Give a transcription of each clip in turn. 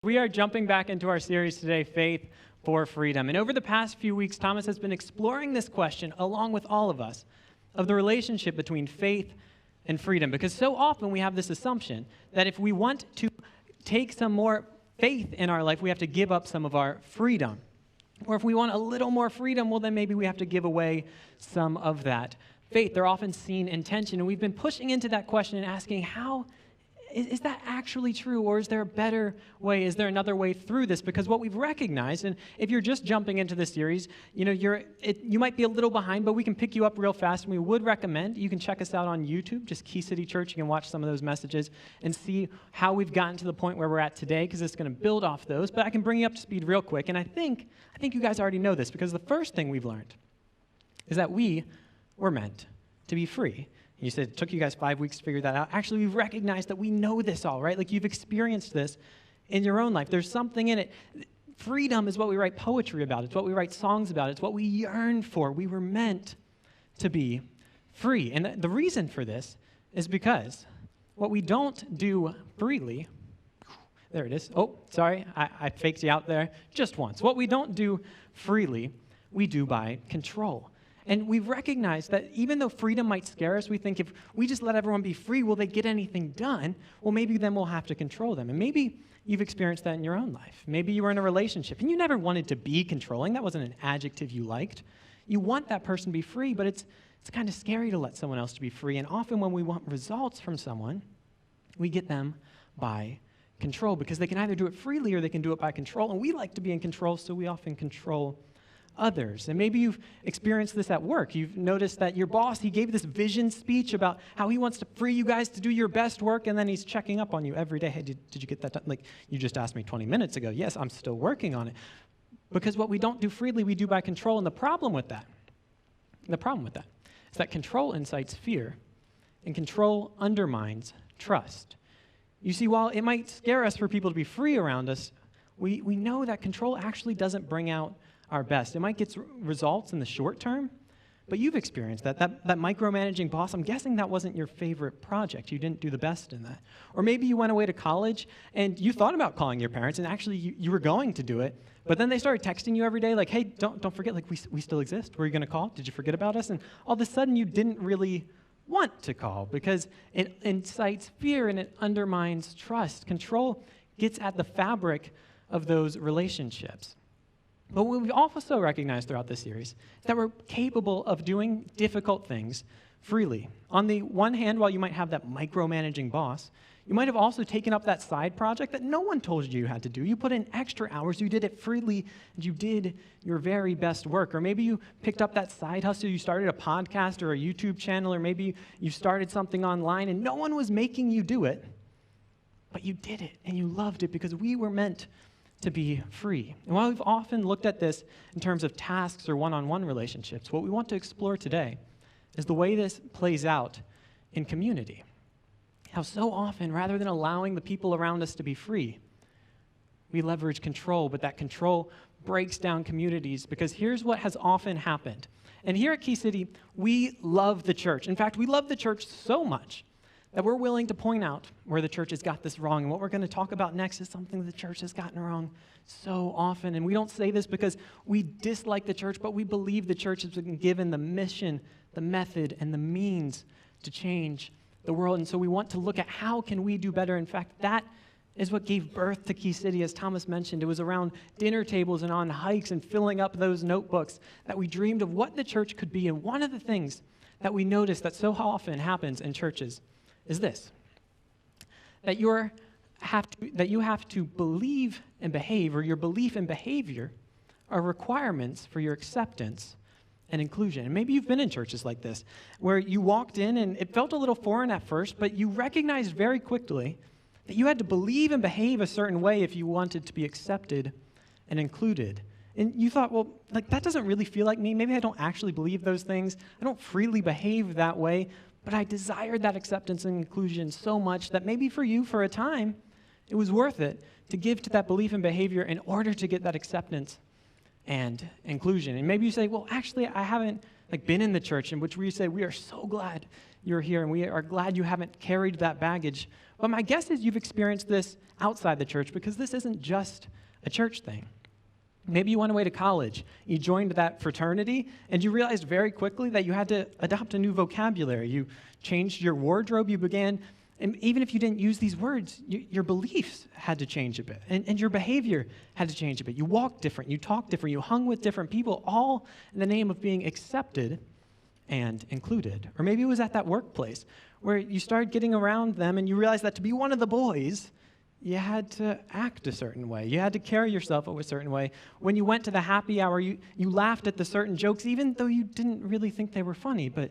We are jumping back into our series today, Faith for Freedom. And over the past few weeks, Thomas has been exploring this question, along with all of us, of the relationship between faith and freedom. Because so often we have this assumption that if we want to take some more faith in our life, we have to give up some of our freedom. Or if we want a little more freedom, well, then maybe we have to give away some of that faith. They're often seen in tension. And we've been pushing into that question and asking, how is that actually true, or is there a better way? Is there another way through this? Because what we've recognized, and if you're just jumping into this series, you might be a little behind, but we can pick you up real fast, and we would recommend you can check us out on YouTube, just Key City Church. You can watch some of those messages and see how we've gotten to the point where we're at today, because it's going to build off those. But I can bring you up to speed real quick, and I think you guys already know this, because the first thing we've learned is that we were meant to be free. You said it took you guys 5 weeks to figure that out. Actually, we've recognized that we know this all, right? Like you've experienced this in your own life. There's something in it. Freedom is what we write poetry about. It's what we write songs about. It's what we yearn for. We were meant to be free. And the reason for this is because what we don't do freely, there it is. Oh, sorry, I faked you out there just once. What we don't do freely, we do by control. And we've recognized that even though freedom might scare us, we think if we just let everyone be free, will they get anything done? Well, maybe then we'll have to control them. And maybe you've experienced that in your own life. Maybe you were in a relationship and you never wanted to be controlling. That wasn't an adjective you liked. You want that person to be free, but it's kind of scary to let someone else to be free. And often when we want results from someone, we get them by control, because they can either do it freely or they can do it by control. And we like to be in control, so we often control others. And maybe you've experienced this at work. You've noticed that your boss, he gave this vision speech about how he wants to free you guys to do your best work, and then he's checking up on you every day. Hey, did you get that done? Like, you just asked me 20 minutes ago. Yes, I'm still working on it. Because what we don't do freely, we do by control. And the problem with that is that control incites fear, and control undermines trust. You see, while it might scare us for people to be free around us, we know that control actually doesn't bring out our best. It might get results in the short term, but you've experienced that micromanaging boss. I'm guessing that wasn't your favorite project. You didn't do the best in that. Or maybe you went away to college and you thought about calling your parents, and actually you were going to do it, but then they started texting you every day like, hey, don't forget, like we still exist. Were you going to call? Did you forget about us? And all of a sudden you didn't really want to call because it incites fear and it undermines trust. Control gets at the fabric of those relationships. But what we've also recognized throughout this series is that we're capable of doing difficult things freely. On the one hand, while you might have that micromanaging boss, you might have also taken up that side project that no one told you had to do. You put in extra hours, you did it freely, and you did your very best work. Or maybe you picked up that side hustle, you started a podcast or a YouTube channel, or maybe you started something online and no one was making you do it, but you did it and you loved it because we were meant to be free. And while we've often looked at this in terms of tasks or one-on-one relationships, what we want to explore today is the way this plays out in community. How so often, rather than allowing the people around us to be free, we leverage control, but that control breaks down communities, because here's what has often happened. And here at Key City, we love the church. In fact, we love the church so much that we're willing to point out where the church has got this wrong. And what we're going to talk about next is something the church has gotten wrong so often. And we don't say this because we dislike the church, but we believe the church has been given the mission, the method, and the means to change the world. And so we want to look at how can we do better. In fact, that is what gave birth to Key City, as Thomas mentioned. It was around dinner tables and on hikes and filling up those notebooks that we dreamed of what the church could be. And one of the things that we notice that so often happens in churches is this: that you have to believe and behave, or your belief and behavior are requirements for your acceptance and inclusion. And maybe you've been in churches like this, where you walked in and it felt a little foreign at first, but you recognized very quickly that you had to believe and behave a certain way if you wanted to be accepted and included. And you thought, well, like that doesn't really feel like me. Maybe I don't actually believe those things. I don't freely behave that way. But I desired that acceptance and inclusion so much that maybe for you, for a time, it was worth it to give to that belief and behavior in order to get that acceptance and inclusion. And maybe you say, well, actually, I haven't like been in the church in which we say, we are so glad you're here, and we are glad you haven't carried that baggage. But my guess is you've experienced this outside the church, because this isn't just a church thing. Maybe you went away to college, you joined that fraternity, and you realized very quickly that you had to adopt a new vocabulary. You changed your wardrobe, you began, and even if you didn't use these words, your beliefs had to change a bit, and your behavior had to change a bit. You walked different, you talked different, you hung with different people, all in the name of being accepted and included. Or maybe it was at that workplace where you started getting around them and you realized that to be one of the boys, you had to act a certain way. You had to carry yourself a certain way. When you went to the happy hour, you laughed at the certain jokes, even though you didn't really think they were funny, but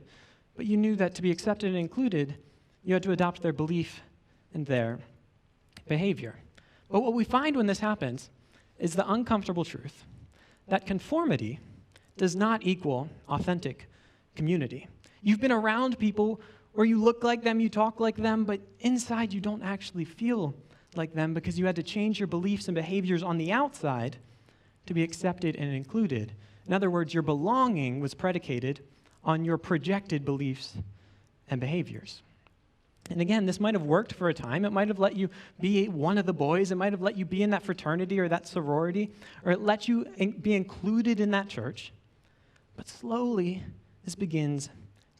you knew that to be accepted and included, you had to adopt their belief and their behavior. But what we find when this happens is the uncomfortable truth that conformity does not equal authentic community. You've been around people where you look like them, you talk like them, but inside you don't actually feel like them because you had to change your beliefs and behaviors on the outside to be accepted and included. In other words, your belonging was predicated on your projected beliefs and behaviors. And again, this might have worked for a time. It might have let you be one of the boys. It might have let you be in that fraternity or that sorority, or it let you be included in that church. But slowly, this begins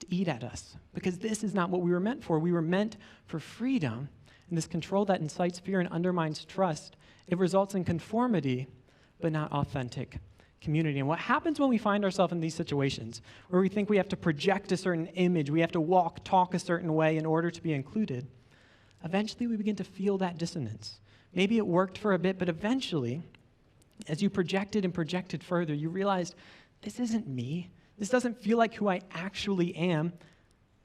to eat at us because this is not what we were meant for. We were meant for freedom. And this control that incites fear and undermines trust, it results in conformity, but not authentic community. And what happens when we find ourselves in these situations where we think we have to project a certain image, we have to walk, talk a certain way in order to be included, eventually we begin to feel that dissonance. Maybe it worked for a bit, but eventually, as you projected and projected further, you realized, this isn't me. This doesn't feel like who I actually am.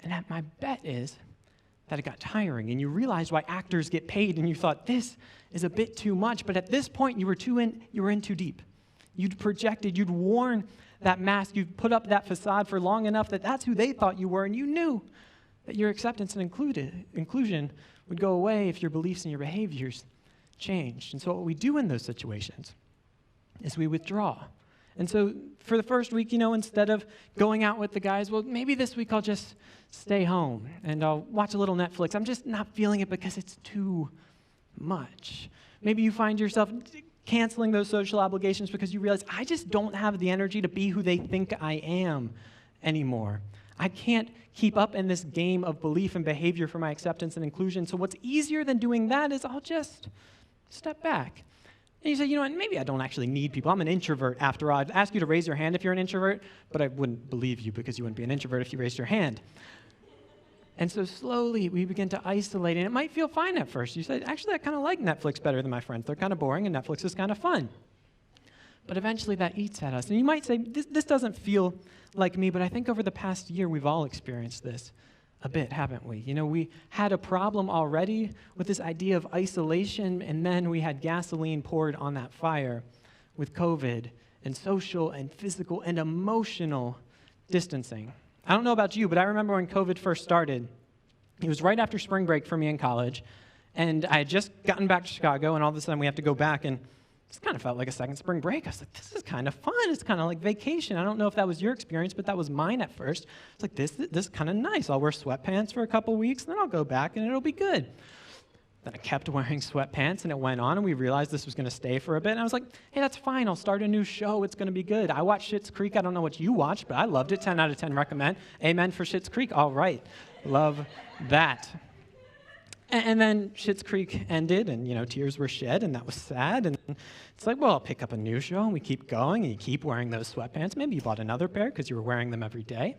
And my bet is that it got tiring, and you realized why actors get paid, and you thought, this is a bit too much, but at this point, you were in too deep. You'd projected, you'd worn that mask, you'd put up that facade for long enough that that's who they thought you were, and you knew that your acceptance and inclusion would go away if your beliefs and your behaviors changed. And so what we do in those situations is we withdraw. And so for the first week, instead of going out with the guys, well, maybe this week I'll just stay home and I'll watch a little Netflix. I'm just not feeling it because it's too much. Maybe you find yourself canceling those social obligations because you realize, I just don't have the energy to be who they think I am anymore. I can't keep up in this game of belief and behavior for my acceptance and inclusion. So what's easier than doing that is I'll just step back. And you say, what, maybe I don't actually need people. I'm an introvert after all. I'd ask you to raise your hand if you're an introvert, but I wouldn't believe you because you wouldn't be an introvert if you raised your hand. And so slowly we begin to isolate, and it might feel fine at first. You say, actually, I kind of like Netflix better than my friends. They're kind of boring, and Netflix is kind of fun. But eventually that eats at us. And you might say, this doesn't feel like me, but I think over the past year we've all experienced this a bit, haven't we? We had a problem already with this idea of isolation, and then we had gasoline poured on that fire with COVID and social and physical and emotional distancing. I don't know about you, but I remember when COVID first started, it was right after spring break for me in college, and I had just gotten back to Chicago, and all of a sudden we have to go back, and this kind of felt like a second spring break. I was like, this is kind of fun. It's kind of like vacation. I don't know if that was your experience, but that was mine at first. It's like, this is kind of nice. I'll wear sweatpants for a couple weeks, and then I'll go back, and it'll be good. Then I kept wearing sweatpants, and it went on, and we realized this was going to stay for a bit. And I was like, hey, that's fine. I'll start a new show. It's going to be good. I watched Schitt's Creek. I don't know what you watched, but I loved it. 10 out of 10 recommend. Amen for Schitt's Creek. All right. Love that. And then Schitt's Creek ended, and, tears were shed, and that was sad. And it's like, well, I'll pick up a new show, and we keep going, and you keep wearing those sweatpants. Maybe you bought another pair because you were wearing them every day.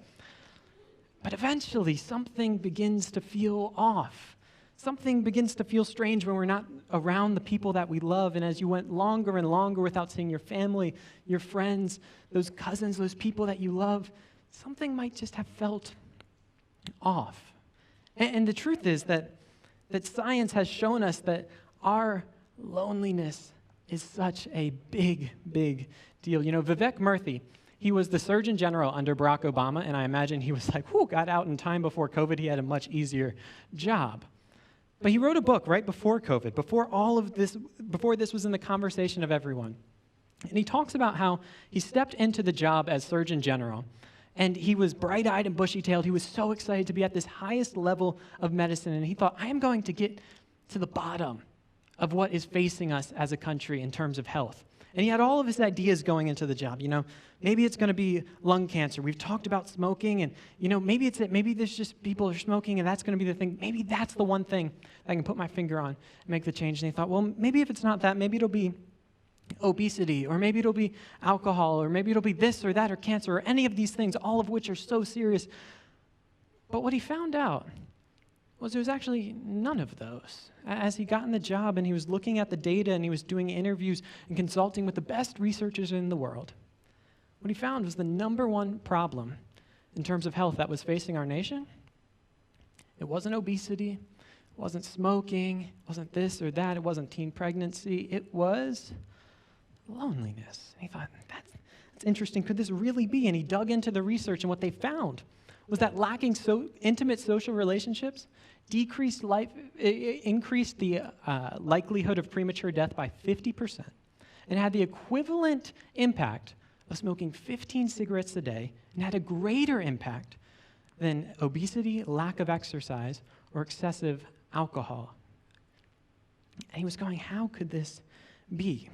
But eventually, something begins to feel off. Something begins to feel strange when we're not around the people that we love. And as you went longer and longer without seeing your family, your friends, those cousins, those people that you love, something might just have felt off. And the truth is that science has shown us that our loneliness is such a big, big deal. Vivek Murthy, he was the Surgeon General under Barack Obama, and I imagine he was like, got out in time before COVID. He had a much easier job. But he wrote a book right before COVID, before this was in the conversation of everyone. And he talks about how he stepped into the job as Surgeon General, And he was bright-eyed and bushy-tailed. He was so excited to be at this highest level of medicine. And he thought, I am going to get to the bottom of what is facing us as a country in terms of health. And he had all of his ideas going into the job. Maybe it's going to be lung cancer. We've talked about smoking, and maybe there's just people are smoking, and that's going to be the thing. Maybe that's the one thing I can put my finger on and make the change. And he thought, well, maybe if it's not that, maybe it'll be obesity, or maybe it'll be alcohol, or maybe it'll be this or that or cancer, or any of these things, all of which are so serious. But what he found out was there was actually none of those. As he got in the job and he was looking at the data and he was doing interviews and consulting with the best researchers in the world, what he found was the number one problem in terms of health that was facing our nation. It wasn't obesity, it wasn't smoking, it wasn't this or that, it wasn't teen pregnancy, it was loneliness. And he thought, that's interesting. Could this really be? And he dug into the research, and what they found was that lacking intimate social relationships increased the likelihood of premature death by 50%, and had the equivalent impact of smoking 15 cigarettes a day, and had a greater impact than obesity, lack of exercise, or excessive alcohol. And he was going, how could this be?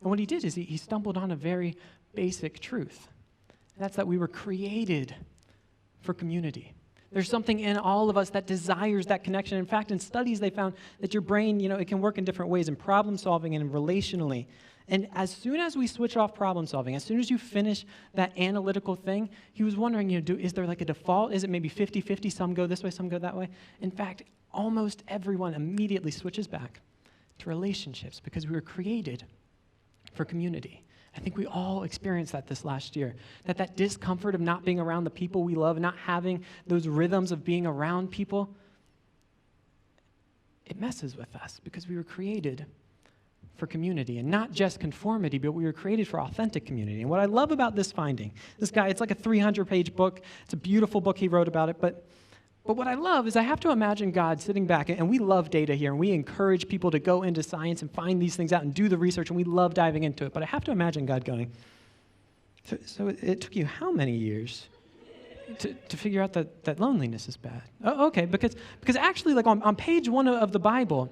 And what he did is he stumbled on a very basic truth. And that's that we were created for community. There's something in all of us that desires that connection. In fact, in studies, they found that your brain, it can work in different ways in problem solving and relationally. And as soon as we switch off problem solving, as soon as you finish that analytical thing, he was wondering, is there like a default? Is it maybe 50-50? Some go this way, some go that way? In fact, almost everyone immediately switches back to relationships because we were created for community. I think we all experienced that this last year, that discomfort of not being around the people we love, not having those rhythms of being around people, it messes with us because we were created for community, and not just conformity, but we were created for authentic community. And what I love about this finding, this guy, it's like a 300-page book. It's a beautiful book he wrote about it, but what I love is I have to imagine God sitting back, and we love data here, and we encourage people to go into science and find these things out and do the research, and we love diving into it. But I have to imagine God going, so it took you how many years to figure out that loneliness is bad? Oh, okay, because actually, like on page 1 of the Bible,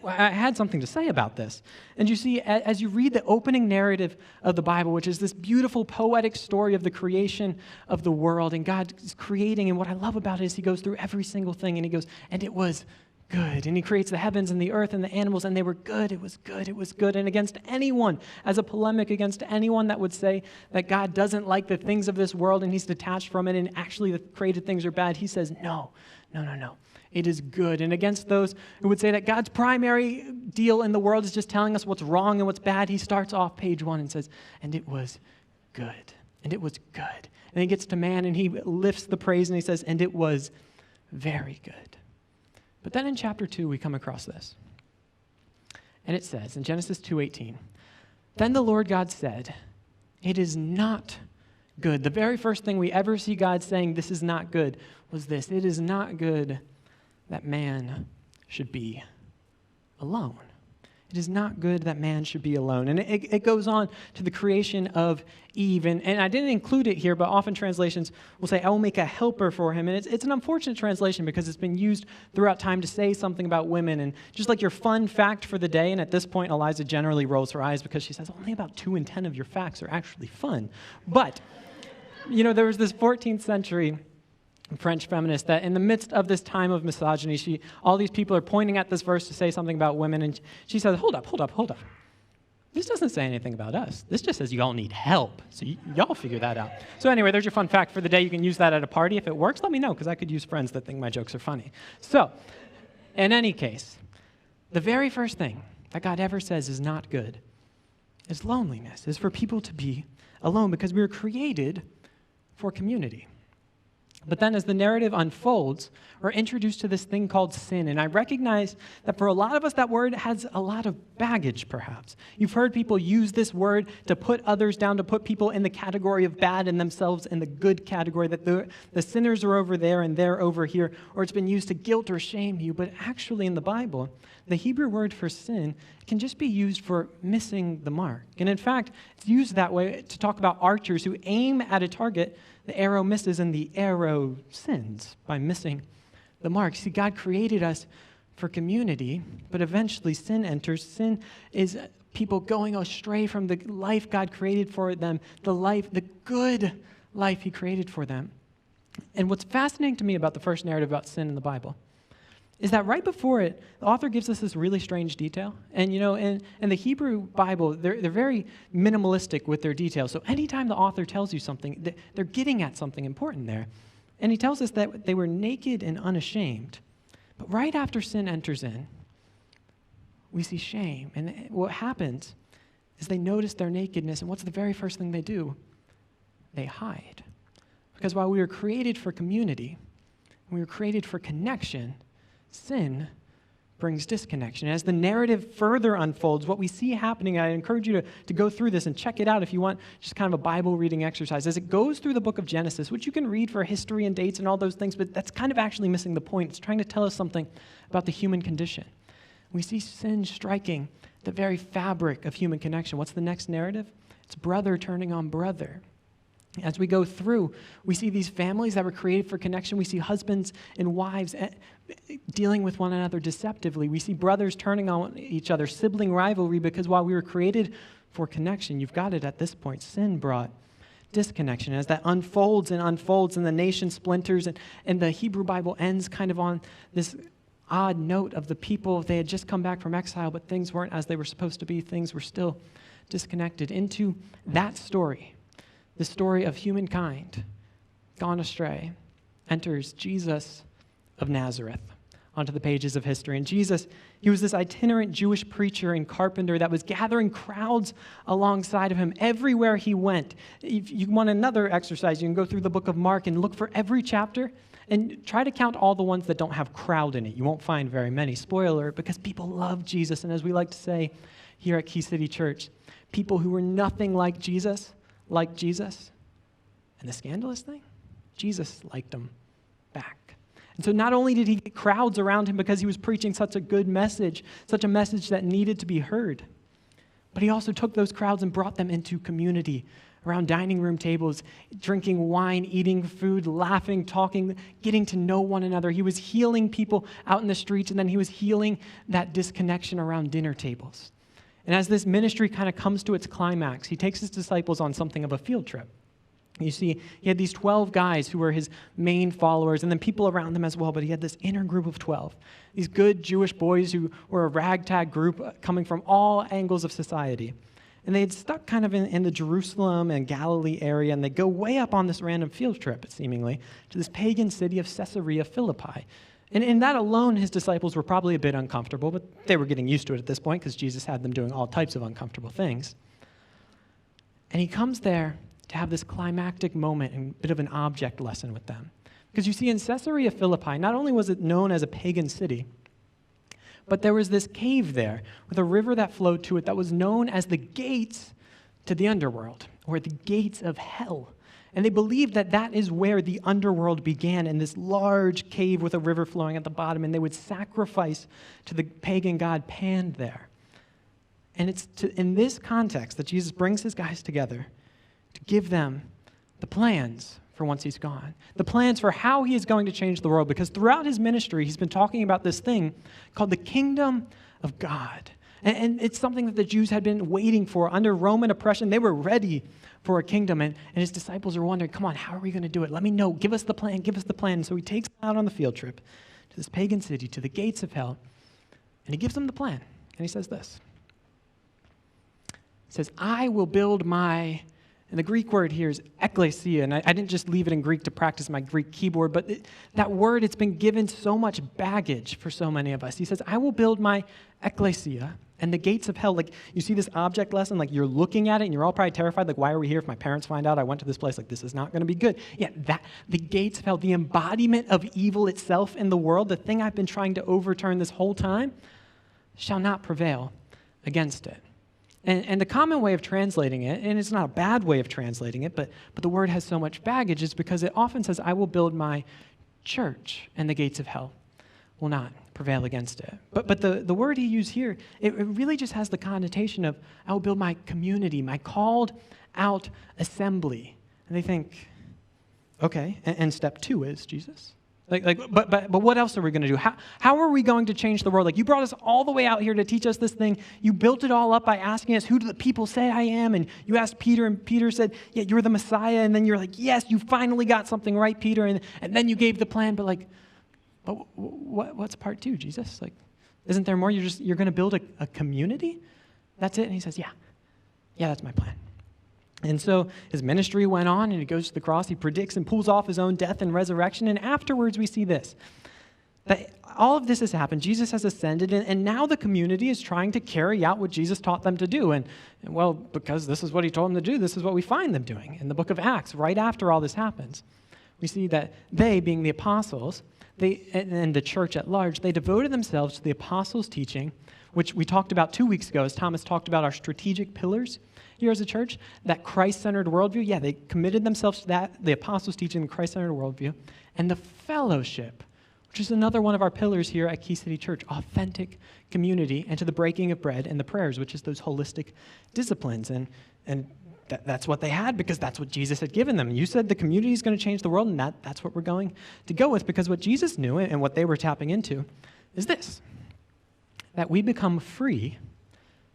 I had something to say about this. And you see, as you read the opening narrative of the Bible, which is this beautiful poetic story of the creation of the world, and God is creating, and what I love about it is he goes through every single thing, and he goes, and it was good. And he creates the heavens and the earth and the animals, and they were good. It was good. It was good. And against anyone, as a polemic against anyone that would say that God doesn't like the things of this world and he's detached from it, and actually the created things are bad, he says, no. It is good. And against those who would say that God's primary deal in the world is just telling us what's wrong and what's bad, he starts off page 1 and says, and it was good. And it was good. And he gets to man and he lifts the praise and he says, and it was very good. But then in chapter 2, we come across this. And it says in Genesis 2:18, then the Lord God said, it is not good. The very first thing we ever see God saying this is not good was this. It is not good that man should be alone. It is not good that man should be alone. And it goes on to the creation of Eve. And I didn't include it here, but often translations will say, I will make a helper for him. And it's an unfortunate translation because it's been used throughout time to say something about women. And just like your fun fact for the day, and at this point, Eliza generally rolls her eyes because she says, only about 2 in 10 of your facts are actually fun. But, there was this 14th century French feminist that in the midst of this time of misogyny, all these people are pointing at this verse to say something about women, and she says, hold up. This doesn't say anything about us. This just says you all need help, so y'all figure that out. So anyway, there's your fun fact for the day. You can use that at a party. If it works, let me know, because I could use friends that think my jokes are funny. So, in any case, the very first thing that God ever says is not good is loneliness, is for people to be alone, because we were created for community. But then as the narrative unfolds, we're introduced to this thing called sin. And I recognize that for a lot of us, that word has a lot of baggage, perhaps. You've heard people use this word to put others down, to put people in the category of bad and themselves in the good category, that the sinners are over there and they're over here, or it's been used to guilt or shame you. But actually in the Bible, the Hebrew word for sin can just be used for missing the mark. And in fact, it's used that way to talk about archers who aim at a target the arrow misses and the arrow sins by missing the mark. See, God created us for community, but eventually sin enters. Sin is people going astray from the life God created for them, the good life he created for them. And what's fascinating to me about the first narrative about sin in the Bible is that right before it, the author gives us this really strange detail. And in the Hebrew Bible, they're very minimalistic with their details. So anytime the author tells you something, they're getting at something important there. And he tells us that they were naked and unashamed. But right after sin enters in, we see shame. And what happens is they notice their nakedness, and what's the very first thing they do? They hide. Because while we were created for community, we were created for connection, sin brings disconnection. As the narrative further unfolds, what we see happening, I encourage you to go through this and check it out if you want just kind of a Bible reading exercise. As it goes through the book of Genesis, which you can read for history and dates and all those things, but that's kind of actually missing the point. It's trying to tell us something about the human condition. We see sin striking the very fabric of human connection. What's the next narrative? It's brother turning on brother. As we go through, we see these families that were created for connection. We see husbands and wives dealing with one another deceptively. We see brothers turning on each other, sibling rivalry, because while we were created for connection, you've got it at this point, sin brought disconnection. As that unfolds and the nation splinters, and the Hebrew Bible ends kind of on this odd note of the people. They had just come back from exile, but things weren't as they were supposed to be. Things were still disconnected. Into that story, the story of humankind gone astray, enters Jesus of Nazareth onto the pages of history. And Jesus, he was this itinerant Jewish preacher and carpenter that was gathering crowds alongside of him everywhere he went. If you want another exercise, you can go through the book of Mark and look for every chapter and try to count all the ones that don't have crowd in it. You won't find very many. Spoiler, because people love Jesus. And as we like to say here at Key City Church, people who were nothing like Jesus. And the scandalous thing, Jesus liked them back. And so not only did he get crowds around him because he was preaching such a good message, such a message that needed to be heard, but he also took those crowds and brought them into community around dining room tables, drinking wine, eating food, laughing, talking, getting to know one another. He was healing people out in the streets, and then he was healing that disconnection around dinner tables. And as this ministry kind of comes to its climax, he takes his disciples on something of a field trip. You see, he had these 12 guys who were his main followers, and then people around them as well, but he had this inner group of 12, these good Jewish boys who were a ragtag group coming from all angles of society. And they had stuck kind of in the Jerusalem and Galilee area, and they go way up on this random field trip, seemingly, to this pagan city of Caesarea Philippi. And in that alone, his disciples were probably a bit uncomfortable, but they were getting used to it at this point because Jesus had them doing all types of uncomfortable things. And he comes there to have this climactic moment and a bit of an object lesson with them. Because you see, in Caesarea Philippi, not only was it known as a pagan city, but there was this cave there with a river that flowed to it that was known as the gates to the underworld, or the gates of hell. And they believed that that is where the underworld began, in this large cave with a river flowing at the bottom, and they would sacrifice to the pagan god Pan there. And it's in this context that Jesus brings his guys together to give them the plans for once he's gone, the plans for how he is going to change the world, because throughout his ministry, he's been talking about this thing called the kingdom of God. And it's something that the Jews had been waiting for. Under Roman oppression, they were ready for a kingdom. And his disciples are wondering, come on, how are we going to do it? Let me know. Give us the plan. Give us the plan. So he takes them out on the field trip to this pagan city, to the gates of hell. And he gives them the plan. And he says this. He says, I will build my... And the Greek word here is ekklesia, and I didn't just leave it in Greek to practice my Greek keyboard, but that word, it's been given so much baggage for so many of us. He says, I will build my ekklesia, and the gates of hell. Like, you see this object lesson, like you're looking at it, and you're all probably terrified, like, why are we here if my parents find out I went to this place? Like, this is not going to be good. Yeah, the gates of hell, the embodiment of evil itself in the world, the thing I've been trying to overturn this whole time, shall not prevail against it. And the common way of translating it, and it's not a bad way of translating it, but the word has so much baggage, is because it often says, I will build my church, and the gates of hell will not prevail against it. But the word he used here, it really just has the connotation of, I will build my community, my called out assembly. And they think, Okay, and step 2 is, Jesus? But what else are we going to do? How are we going to change the world? Like, you brought us all the way out here to teach us this thing. You built it all up by asking us, who do the people say I am? And you asked Peter, and Peter said, yeah, you're the Messiah. And then you're like, yes, you finally got something right, Peter. And then you gave the plan. But what's part 2, Jesus? Like, isn't there more? You're going to build a community? That's it? And he says, yeah, that's my plan. And so his ministry went on, and he goes to the cross. He predicts and pulls off his own death and resurrection. And afterwards, we see this, that all of this has happened. Jesus has ascended, and now the community is trying to carry out what Jesus taught them to do. And well, because this is what he told them to do, this is what we find them doing. In the book of Acts, right after all this happens, we see that they, being the apostles, and the church at large, they devoted themselves to the apostles' teaching, which we talked about 2 weeks ago as Thomas talked about our strategic pillars here as a church, that Christ-centered worldview. Yeah, they committed themselves to that, the apostles' teaching, the Christ-centered worldview, and the fellowship, which is another one of our pillars here at Key City Church, authentic community, and to the breaking of bread and the prayers, which is those holistic disciplines. And that's what they had, because that's what Jesus had given them. You said the community is going to change the world, and that's what we're going to go with, because what Jesus knew and what they were tapping into is this, that we become free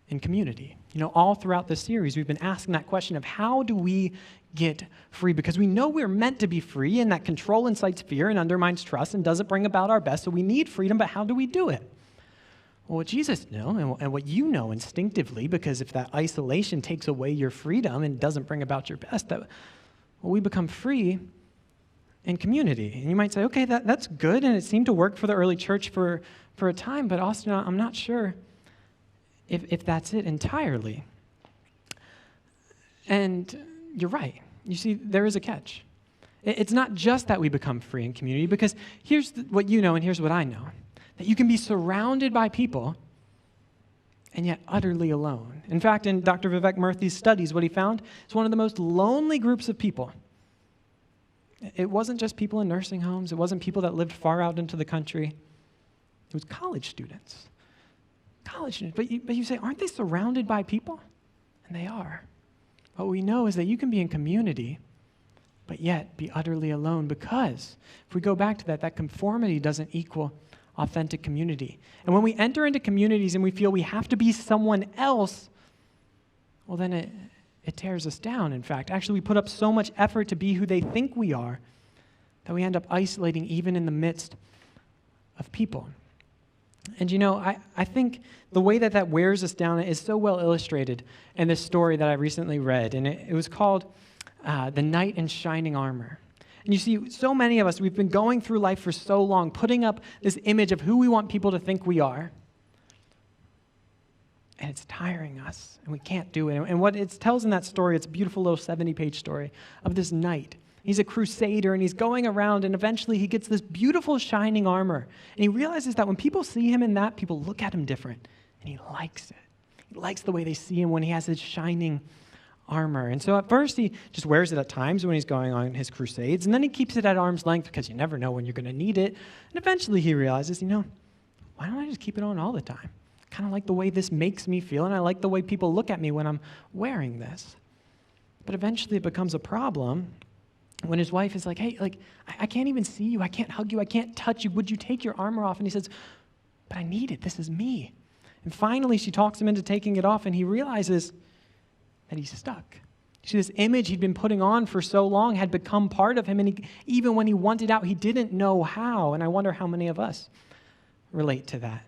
in community. All throughout this series, we've been asking that question of how do we get free? Because we know we're meant to be free, and that control incites fear and undermines trust and doesn't bring about our best, so we need freedom, but how do we do it? Well, what Jesus knew, and what you know instinctively, because if that isolation takes away your freedom and doesn't bring about your best, we become free in community. And you might say, okay, that's good, and it seemed to work for the early church for a time, but Austin, I'm not sure if that's it entirely. And you're right. You see, there is a catch. It's not just that we become free in community, because here's what you know and here's what I know, that you can be surrounded by people and yet utterly alone. In fact, in Dr. Vivek Murthy's studies, what he found is one of the most lonely groups of people. It wasn't just people in nursing homes. It wasn't people that lived far out into the country. It was college students. But you say, aren't they surrounded by people? And they are. What we know is that you can be in community, but yet be utterly alone, because if we go back to that conformity doesn't equal authentic community. And when we enter into communities and we feel we have to be someone else, well, then it tears us down, in fact. Actually, we put up so much effort to be who they think we are that we end up isolating even in the midst of people. And I think the way that wears us down is so well illustrated in this story that I recently read, and it was called The Knight in Shining Armor. And you see, so many of us, we've been going through life for so long, putting up this image of who we want people to think we are, and it's tiring us, and we can't do it. And what it tells in that story, it's a beautiful little 70-page story of this knight. He's a crusader, and he's going around, and eventually he gets this beautiful shining armor. And he realizes that when people see him in that, people look at him different, and he likes it. He likes the way they see him when he has his shining armor. And so at first he just wears it at times when he's going on his crusades, and then he keeps it at arm's length because you never know when you're going to need it. And eventually he realizes, why don't I just keep it on all the time? I kind of like the way this makes me feel, and I like the way people look at me when I'm wearing this. But eventually it becomes a problem when his wife is like, hey, I can't even see you. I can't hug you. I can't touch you. Would you take your armor off? And he says, but I need it. This is me. And finally, she talks him into taking it off, and he realizes that he's stuck. You see, this image he'd been putting on for so long had become part of him, and even when he wanted out, he didn't know how. And I wonder how many of us relate to that.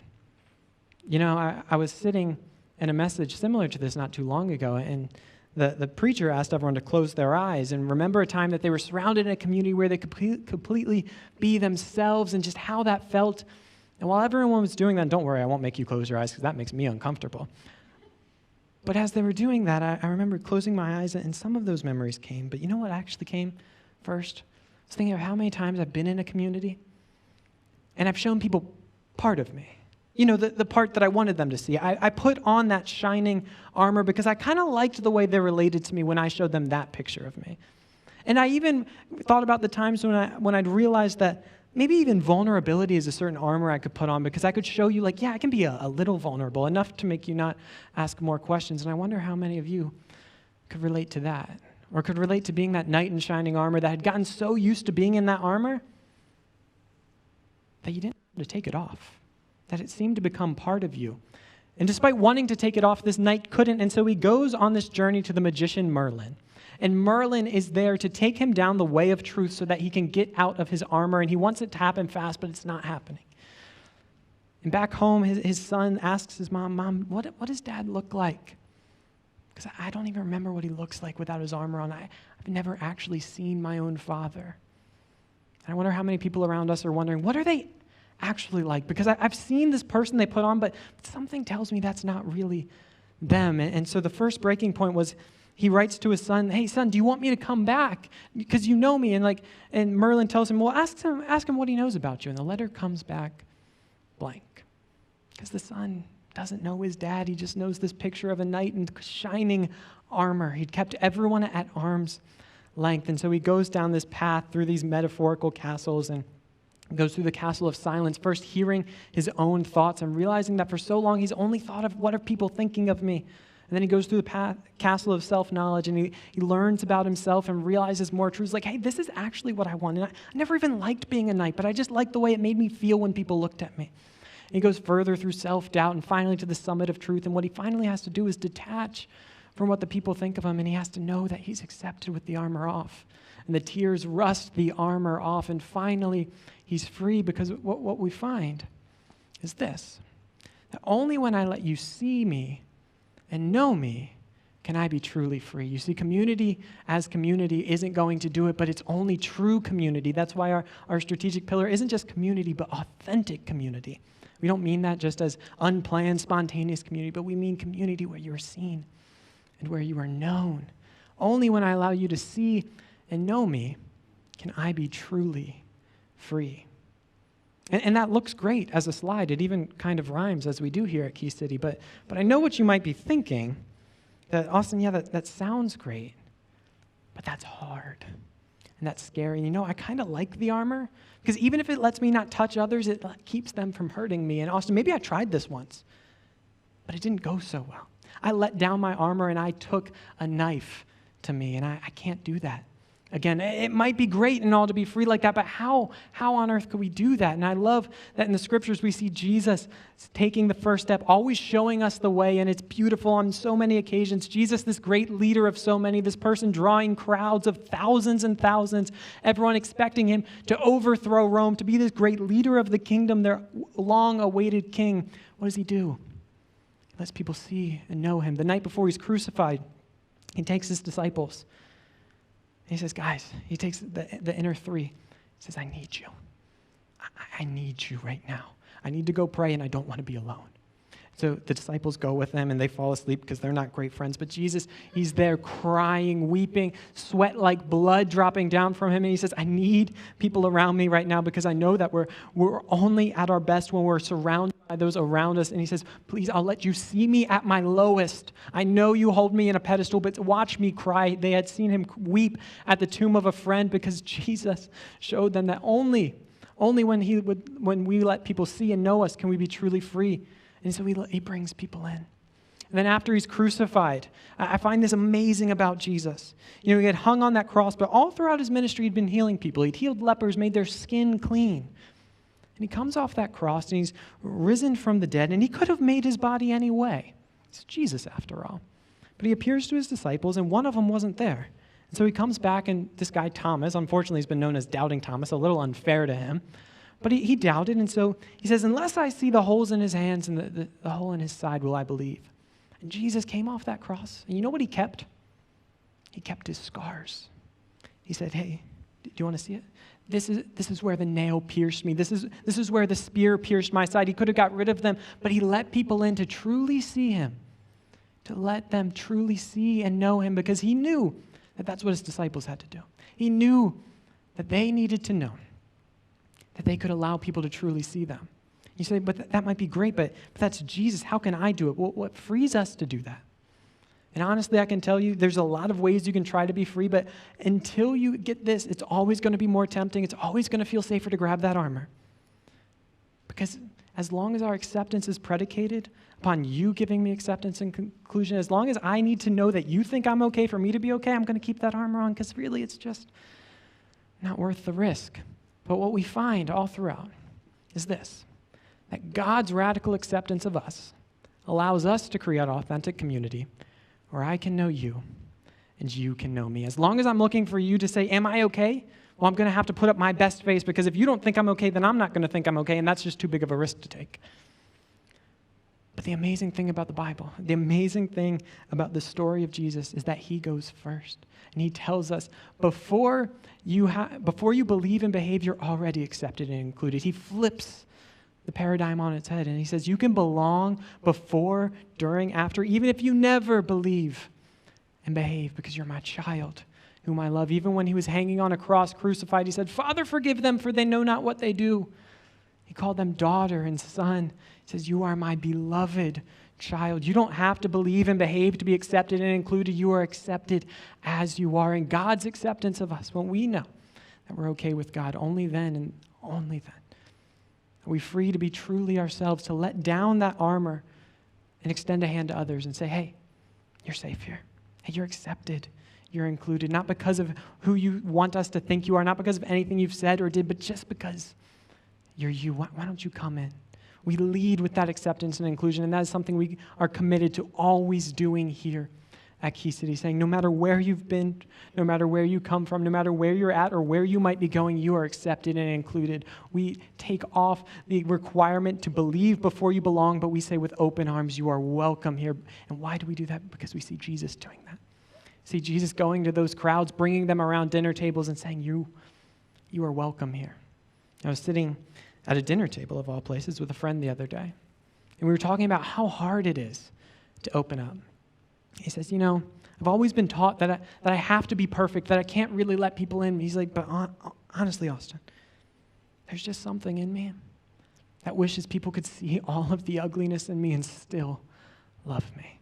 I was sitting in a message similar to this not too long ago, and the preacher asked everyone to close their eyes and remember a time that they were surrounded in a community where they could completely be themselves, and just how that felt. And while everyone was doing that, don't worry, I won't make you close your eyes because that makes me uncomfortable. But as they were doing that, I remember closing my eyes, and some of those memories came. But you know what actually came first? I was thinking of how many times I've been in a community, and I've shown people part of me. The part that I wanted them to see. I put on that shining armor because I kind of liked the way they related to me when I showed them that picture of me. And I even thought about the times when I'd realized that maybe even vulnerability is a certain armor I could put on, because I could show you, I can be a little vulnerable, enough to make you not ask more questions. And I wonder how many of you could relate to that. or could relate to being that knight in shining armor that had gotten so used to being in that armor that you didn't have to take it off, that it seemed to become part of you. And despite wanting to take it off, this knight couldn't, and so he goes on this journey to the magician Merlin. And Merlin is there to take him down the way of truth so that he can get out of his armor, and he wants it to happen fast, but it's not happening. And back home, his son asks his mom, what does Dad look like? Because I don't even remember what he looks like without his armor on. I've never actually seen my own father. And I wonder how many people around us are wondering, what are they actually like? Because I've seen this person they put on, but something tells me that's not really them. And so the first breaking point was he writes to his son, hey, son, do you want me to come back? Because you know me. And Merlin tells him, well, ask him what he knows about you. And the letter comes back blank. Because the son doesn't know his dad. He just knows this picture of a knight in shining armor. He'd kept everyone at arm's length. And so he goes down this path through these metaphorical castles and goes through the castle of silence, first hearing his own thoughts and realizing that for so long he's only thought of what are people thinking of me. And then he goes through the castle of self-knowledge and he learns about himself and realizes more truths like, hey, this is actually what I want. And I never even liked being a knight, but I just liked the way it made me feel when people looked at me. He goes further through self-doubt and finally to the summit of truth. And what he finally has to do is detach from what the people think of him, and he has to know that he's accepted with the armor off. And the tears rust the armor off, and finally he's free because what we find is this, that only when I let you see me and know me can I be truly free. You see, community as community isn't going to do it, but it's only true community. That's why our strategic pillar isn't just community, but authentic community. We don't mean that just as unplanned, spontaneous community, but we mean community where you're seen and where you are known. Only when I allow you to see and know me can I be truly free. And that looks great as a slide. It even kind of rhymes as we do here at Key City. But I know what you might be thinking, that Austin, yeah, that sounds great, but that's hard. And that's scary. And I kind of like the armor, because even if it lets me not touch others, it keeps them from hurting me. And Austin, maybe I tried this once, but it didn't go so well. I let down my armor and I took a knife to me, and I can't do that. Again, it might be great and all to be free like that, but how on earth could we do that? And I love that in the scriptures we see Jesus taking the first step, always showing us the way, and it's beautiful on so many occasions. Jesus, this great leader of so many, this person drawing crowds of thousands and thousands, everyone expecting him to overthrow Rome, to be this great leader of the kingdom, their long-awaited king. What does he do? He lets people see and know him. The night before he's crucified, he takes his disciples. He says, guys, he takes the inner three. He says, I need you. I need you right now. I need to go pray, and I don't want to be alone. So the disciples go with them, and they fall asleep because they're not great friends. But Jesus, he's there crying, weeping, sweat like blood dropping down from him. And he says, I need people around me right now because I know that we're only at our best when we're surrounded by those around us. And he says, please, I'll let you see me at my lowest. I know you hold me in a pedestal, but watch me cry. They had seen him weep at the tomb of a friend because Jesus showed them that only when we let people see and know us can we be truly free. And so he brings people in. And then after he's crucified, I find this amazing about Jesus. He had hung on that cross, but all throughout his ministry, he'd been healing people. He'd healed lepers, made their skin clean. And he comes off that cross, and he's risen from the dead, and he could have made his body any way. It's Jesus, after all. But he appears to his disciples, and one of them wasn't there. And so he comes back, and this guy, Thomas, unfortunately, has been known as Doubting Thomas, a little unfair to him. But he doubted, and so he says, unless I see the holes in his hands and the hole in his side, will I believe? And Jesus came off that cross, and you know what he kept? He kept his scars. He said, hey, do you want to see it? This is where the nail pierced me. This is where the spear pierced my side. He could have got rid of them, but he let people in to truly see him, to let them truly see and know him, because he knew that that's what his disciples had to do. He knew that they needed to know that they could allow people to truly see them. You say, but that might be great, but that's Jesus. How can I do it? Well, what frees us to do that? And honestly, I can tell you, there's a lot of ways you can try to be free, but until you get this, it's always going to be more tempting. It's always going to feel safer to grab that armor. Because as long as our acceptance is predicated upon you giving me acceptance and conclusion, as long as I need to know that you think I'm okay for me to be okay, I'm going to keep that armor on because really it's just not worth the risk. But what we find all throughout is this, that God's radical acceptance of us allows us to create authentic community where I can know you and you can know me. As long as I'm looking for you to say, am I okay? Well, I'm going to have to put up my best face because if you don't think I'm okay, then I'm not going to think I'm okay, and that's just too big of a risk to take. But the amazing thing about the Bible, the amazing thing about the story of Jesus is that he goes first. And he tells us, before you believe and behave, you're already accepted and included. He flips the paradigm on its head, and he says, you can belong before, during, after, even if you never believe and behave, because you're my child, whom I love. Even when he was hanging on a cross, crucified, he said, Father, forgive them, for they know not what they do. He called them daughter and son. He says, you are my beloved child. You don't have to believe and behave to be accepted and included. You are accepted as you are. And God's acceptance of us, when we know that we're okay with God, only then and only then are we free to be truly ourselves, to let down that armor and extend a hand to others and say, hey, you're safe here. Hey, you're accepted. You're included, not because of who you want us to think you are, not because of anything you've said or did, but just because you're you. Why don't you come in? We lead with that acceptance and inclusion, and that is something we are committed to always doing here at Key City, saying no matter where you've been, no matter where you come from, no matter where you're at or where you might be going, you are accepted and included. We take off the requirement to believe before you belong, but we say with open arms, you are welcome here. And why do we do that? Because we see Jesus doing that. See Jesus going to those crowds, bringing them around dinner tables and saying, you are welcome here. I was sitting at a dinner table, of all places, with a friend the other day, and we were talking about how hard it is to open up. He says, I've always been taught that I have to be perfect, that I can't really let people in. He's like, but honestly, Austin, there's just something in me that wishes people could see all of the ugliness in me and still love me.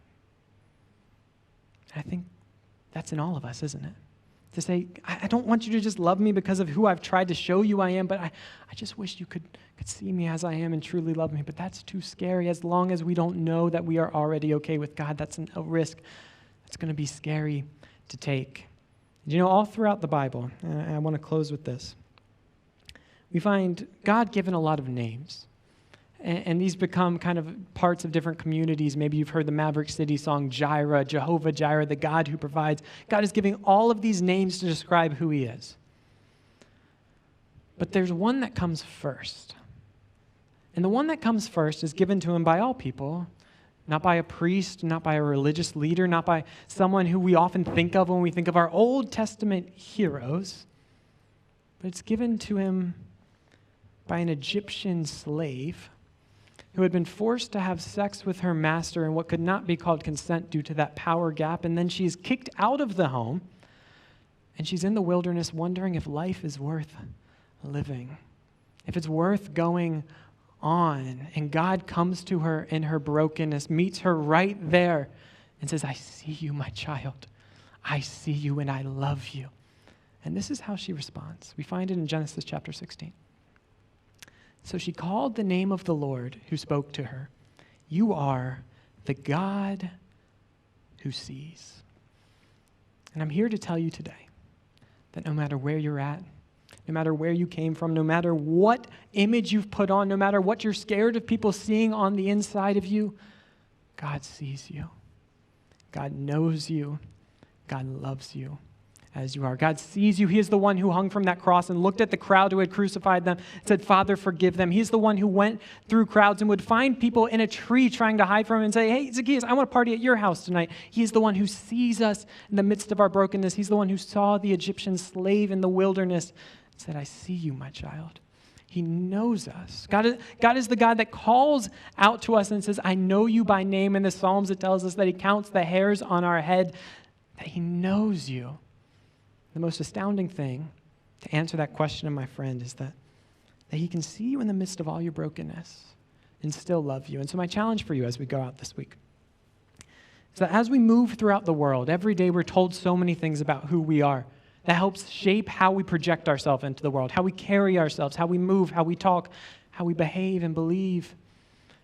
And I think that's in all of us, isn't it? To say, I don't want you to just love me because of who I've tried to show you I am, but I just wish you could see me as I am and truly love me. But that's too scary. As long as we don't know that we are already okay with God, that's a risk that's going to be scary to take. All throughout the Bible, and I want to close with this, we find God given a lot of names. And these become kind of parts of different communities. Maybe you've heard the Maverick City song, Jireh, Jehovah Jireh, the God who provides. God is giving all of these names to describe who he is. But there's one that comes first. And the one that comes first is given to him by all people, not by a priest, not by a religious leader, not by someone who we often think of when we think of our Old Testament heroes, but it's given to him by an Egyptian slave who had been forced to have sex with her master in what could not be called consent due to that power gap, and then she's kicked out of the home, and she's in the wilderness wondering if life is worth living, if it's worth going on. And God comes to her in her brokenness, meets her right there, and says, I see you, my child. I see you, and I love you. And this is how she responds. We find it in Genesis chapter 16. So she called the name of the Lord who spoke to her. You are the God who sees. And I'm here to tell you today that no matter where you're at, no matter where you came from, no matter what image you've put on, no matter what you're scared of people seeing on the inside of you, God sees you. God knows you. God loves you as you are. God sees you. He is the one who hung from that cross and looked at the crowd who had crucified them and said, Father, forgive them. He's the one who went through crowds and would find people in a tree trying to hide from him and say, hey, Zacchaeus, I want to party at your house tonight. He is the one who sees us in the midst of our brokenness. He's the one who saw the Egyptian slave in the wilderness and said, I see you, my child. He knows us. God is the God that calls out to us and says, I know you by name. In the Psalms, it tells us that he counts the hairs on our head, that he knows you. The most astounding thing to answer that question of my friend is that he can see you in the midst of all your brokenness and still love you. And so my challenge for you as we go out this week is that as we move throughout the world, every day we're told so many things about who we are that helps shape how we project ourselves into the world, how we carry ourselves, how we move, how we talk, how we behave and believe.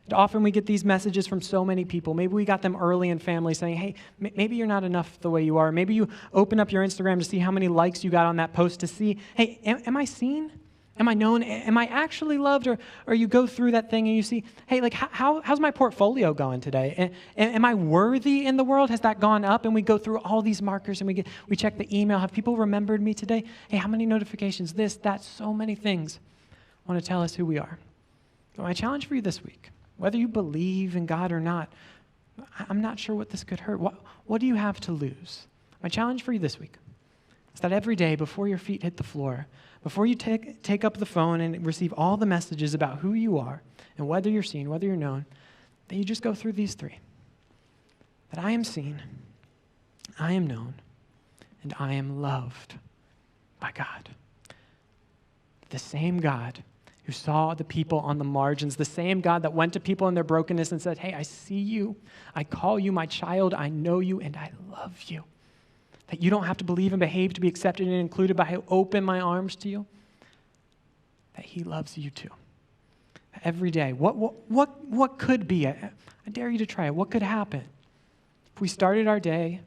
And often we get these messages from so many people. Maybe we got them early in family saying, hey, maybe you're not enough the way you are. Maybe you open up your Instagram to see how many likes you got on that post to see, hey, am I seen? Am I known? Am I actually loved? Or you go through that thing and you see, hey, like how's my portfolio going today? Am I worthy in the world? Has that gone up? And we go through all these markers and we check the email. Have people remembered me today? Hey, how many notifications? This, that, so many things want to tell us who we are. So my challenge for you this week, whether you believe in God or not, I'm not sure what this could hurt. What do you have to lose? My challenge for you this week is that every day before your feet hit the floor, before you take up the phone and receive all the messages about who you are and whether you're seen, whether you're known, that you just go through these three. That I am seen, I am known, and I am loved by God. The same God who saw the people on the margins, the same God that went to people in their brokenness and said, hey, I see you, I call you my child, I know you, and I love you. That you don't have to believe and behave to be accepted and included, but I open my arms to you. That he loves you too. Every day, what could be? I dare you to try it. What could happen if we started our day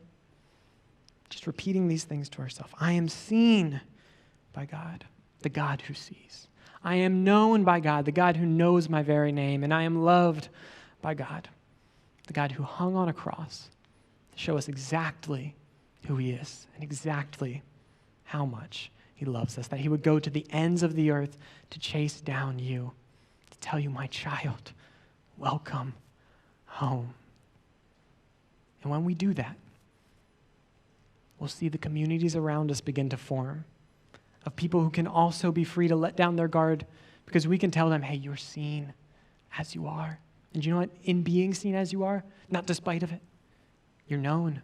just repeating these things to ourselves? I am seen by God, the God who sees. I am known by God, the God who knows my very name. And I am loved by God, the God who hung on a cross to show us exactly who he is and exactly how much he loves us, that he would go to the ends of the earth to chase down you, to tell you, my child, welcome home. And when we do that, we'll see the communities around us begin to form of people who can also be free to let down their guard because we can tell them, hey, you're seen as you are. And you know what? In being seen as you are, not despite of it, you're known.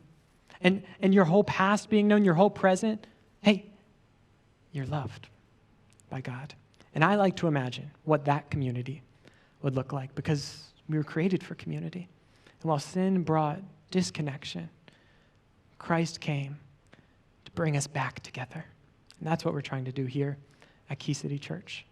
And your whole past being known, your whole present, hey, you're loved by God. And I like to imagine what that community would look like because we were created for community. And while sin brought disconnection, Christ came to bring us back together. And that's what we're trying to do here at Key City Church.